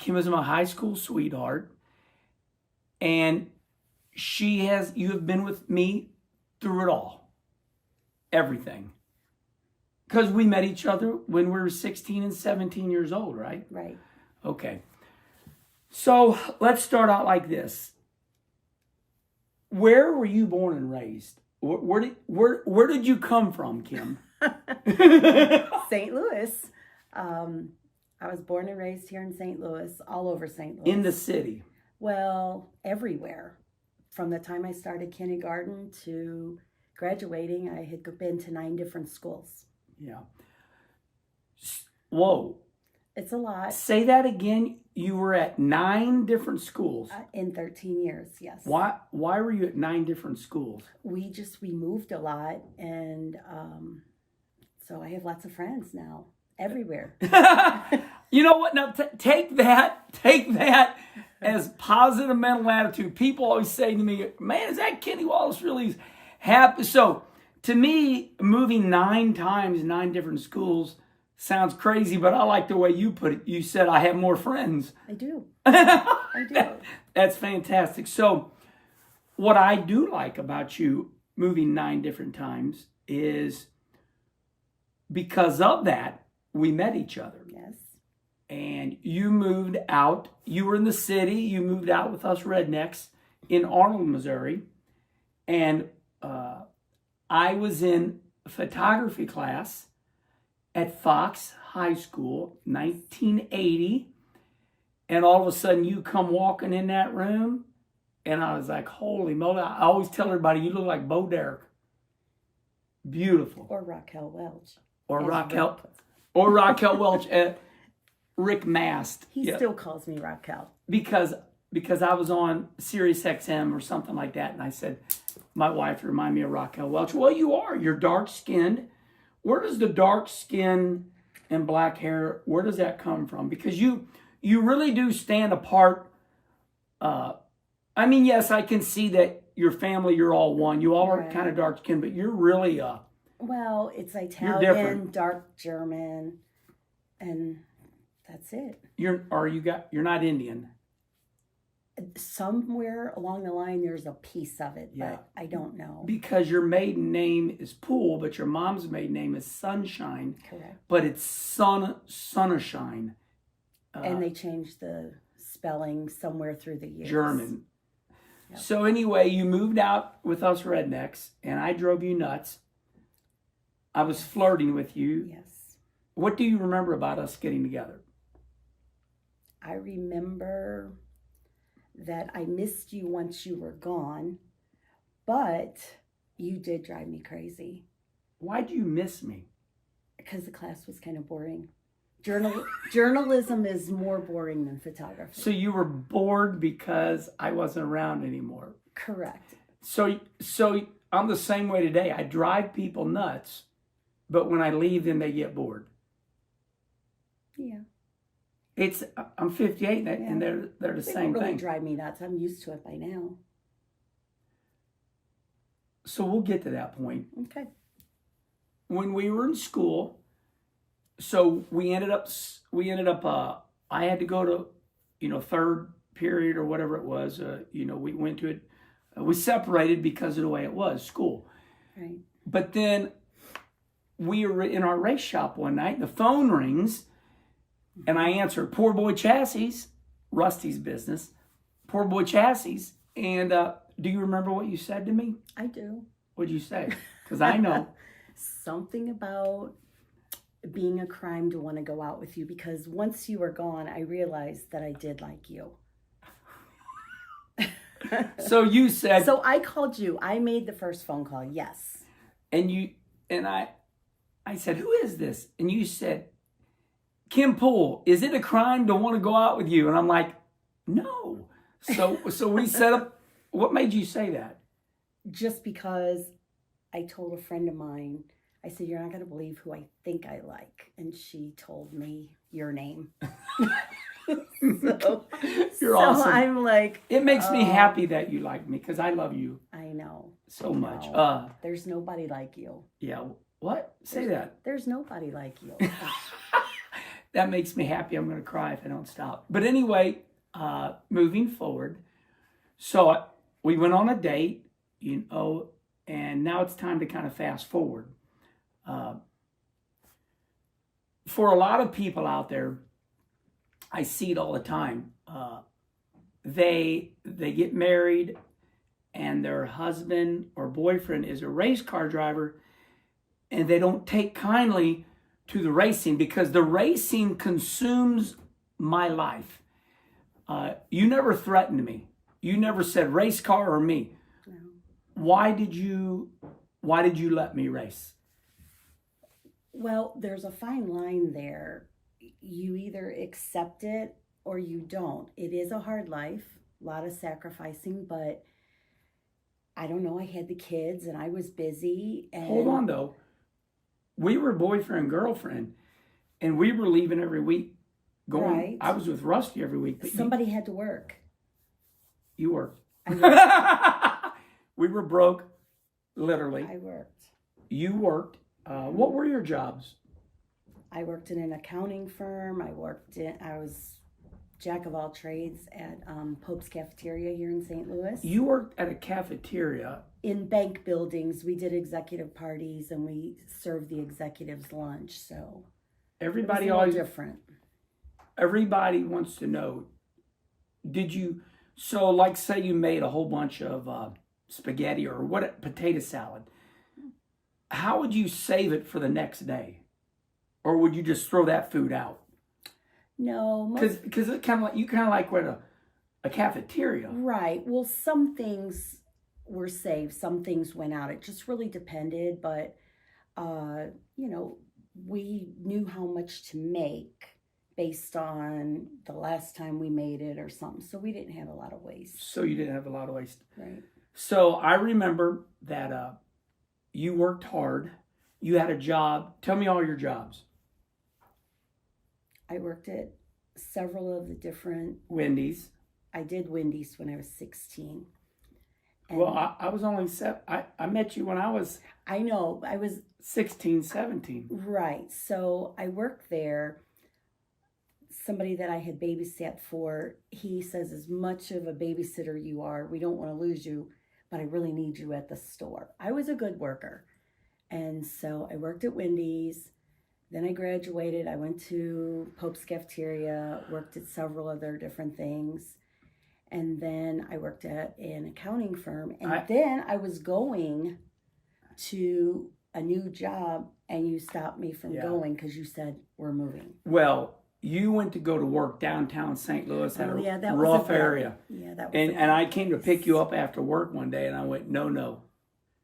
Kim is my high school sweetheart. And you have been with me through it all. Everything. Because we met each other when we were 16 and 17 years old, right? Right. Okay. So let's start out like this. Where were you born and raised? Where did you come from, Kim? St. Louis. I was born and raised here in St. Louis, all over St. Louis. In the city? Well, everywhere. From the time I started kindergarten to graduating, I had been to 9 different schools. Yeah. Whoa. It's a lot. Say that again. You were at 9 different schools. In 13 years, yes. Why were you at 9 different schools? We moved a lot, and so I have lots of friends now, everywhere. You know what? Now take that as positive mental attitude. People always say to me, man, is that Kenny Wallace really happy? So to me, moving 9 times, 9 different schools sounds crazy, but I like the way you put it. You said I have more friends. I do. I do. That's fantastic. So what I do like about you moving 9 different times is because of that, we met each other. Yes. And you moved out. You were in the city. You moved out with us rednecks in Arnold, Missouri. And I was in photography class at Fox High School, 1980. And all of a sudden you come walking in that room. And I was like, holy moly. I always tell everybody, you look like Bo Derek. Beautiful. Or Raquel Welch. Or Raquel Welch. Rick Mast. He still calls me Raquel. Because I was on Sirius XM or something like that. And I said, my wife reminded me of Raquel Welch. Well, you are. You're dark-skinned. Where does the dark skin and black hair, where does that come from? Because you really do stand apart. I mean, yes, I can see that your family, you're all one. You all are kind of dark-skinned, but you're really well, it's you're different. Italian, dark German, and that's it. You're not Indian. Somewhere along the line, there's a piece of it, but I don't know. Because your maiden name is Poole, but your mom's maiden name is Sunshine. Correct. But it's Sunshine. And they changed the spelling somewhere through the years. German. Yep. So anyway, you moved out with us rednecks, and I drove you nuts. I was flirting with you. Yes. What do you remember about us getting together? I remember that I missed you once you were gone, but you did drive me crazy. Why do you miss me? Because the class was kind of boring. Journalism is more boring than photography. So you were bored because I wasn't around anymore. Correct. So I'm the same way today. I drive people nuts, but when I leave, then they get bored. Yeah. I'm 58 and they're the same really thing. Drive me nuts. I'm used to it by now. So we'll get to that point. Okay. When we were in school, so we ended up I had to go to, third period or whatever it was. We went to it. We separated because of the way it was, school. Right. But then we were in our race shop one night. The phone rings. And I answered, Poor Boy Chassis, Rusty's business, Poor Boy Chassis. And do you remember what you said to me? I do. What'd you say? Because I know. Something about being a crime to want to go out with you, because once you were gone, I realized that I did like you. So you said. So I called you. I made the first phone call. Yes. And I said, who is this? And you said, Kim Poole, is it a crime to want to go out with you? And I'm like, no. So we set up. What made you say that? Just because I told a friend of mine, I said, you're not going to believe who I think I like. And she told me your name. You're awesome. So I'm like. It makes me happy that you like me because I love you. I know. So much. There's nobody like you. Yeah. What? Say that. There's nobody like you. that makes me happy. I'm going to cry if I don't stop. But anyway, moving forward. So we went on a date, and now it's time to kind of fast forward. For a lot of people out there, I see it all the time. They get married, and their husband or boyfriend is a race car driver, and they don't take kindly to the racing because the racing consumes my life. You never threatened me. You never said race car or me. No. Why did you let me race? Well, there's a fine line there. You either accept it or you don't. It is a hard life, a lot of sacrificing, but I don't know. I had the kids and I was busy. And Hold on, though. We were boyfriend, girlfriend, and we were leaving every week. Right. I was with Rusty every week. But somebody had to work. You worked. I worked. We were broke, literally. I worked. You worked. What were your jobs? I worked in an accounting firm. I was jack of all trades at Pope's Cafeteria here in St. Louis. You worked at a cafeteria. In bank buildings, we did executive parties and we served the executives lunch. So Everybody it was always different. Everybody wants to know. So like say you made a whole bunch of spaghetti or potato salad. How would you save it for the next day? Or would you just throw that food out? No, Because it kind of like went a cafeteria. right. Well, some things were saved, some things went out. It just really depended, but we knew how much to make based on the last time we made it or something. So we didn't have a lot of waste. So you didn't have a lot of waste. Right. So I remember that you worked hard. You had a job. Tell me all your jobs. I worked at several of the different... Wendy's. I did Wendy's when I was 16. And Well, I was only I met you when I was I know, I was... 16, 17. Right. So I worked there. Somebody that I had babysat for, he says, as much of a babysitter you are, we don't want to lose you, but I really need you at the store. I was a good worker. And so I worked at Wendy's. Then I graduated. I went to Pope's Cafeteria, worked at several other different things. And then I worked at an accounting firm. And then I was going to a new job, and you stopped me from going because you said, we're moving. Well, you went to go to work downtown St. Louis at that rough was area. Yeah, that was And I came to pick you up after work one day, and I went, no.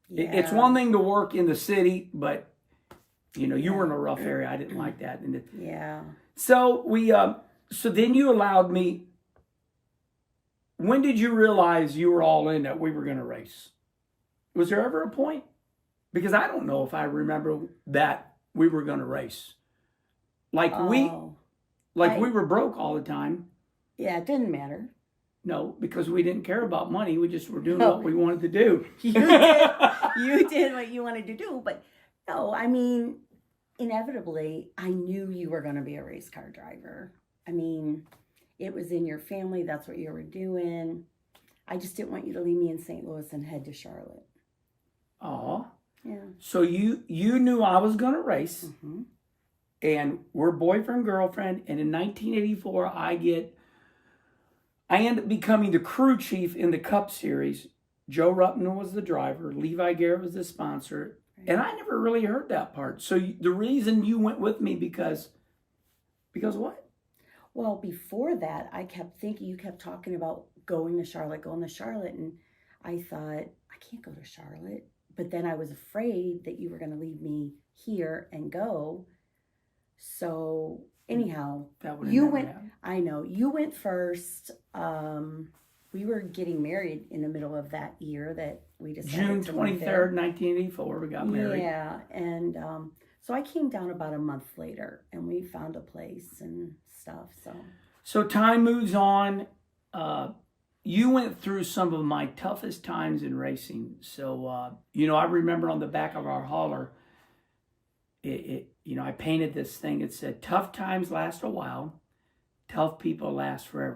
Yeah. It's one thing to work in the city, but you were in a rough area. I didn't like that. Yeah. So so then you allowed me. When did you realize you were all in that we were going to race? Was there ever a point? Because I don't know if I remember that we were going to race. We were broke all the time. Yeah, it didn't matter. No, because we didn't care about money. We just were doing what we wanted to do. You did what you wanted to do, but no, I mean, inevitably, I knew you were going to be a race car driver. I mean, it was in your family. That's what you were doing. I just didn't want you to leave me in St. Louis and head to Charlotte. Oh. Yeah. So you knew I was going to race, mm-hmm. and we're boyfriend, girlfriend, and in 1984, I end up becoming the crew chief in the Cup Series. Joe Ruttman was the driver. Levi Garrett was the sponsor. Right. And I never really heard that part. So the reason you went with me because what? Well, before that, I kept thinking, you kept talking about going to Charlotte. And I thought, I can't go to Charlotte. But then I was afraid that you were going to leave me here and go. So anyhow, you went. Happened. I know you went first. We were getting married in the middle of that year that we decided. June 23rd, 1984, we got married. Yeah, and so I came down about a month later, and we found a place and stuff. So time moves on. You went through some of my toughest times in racing. So I remember on the back of our hauler, I painted this thing. It said, tough times last a while, tough people last forever.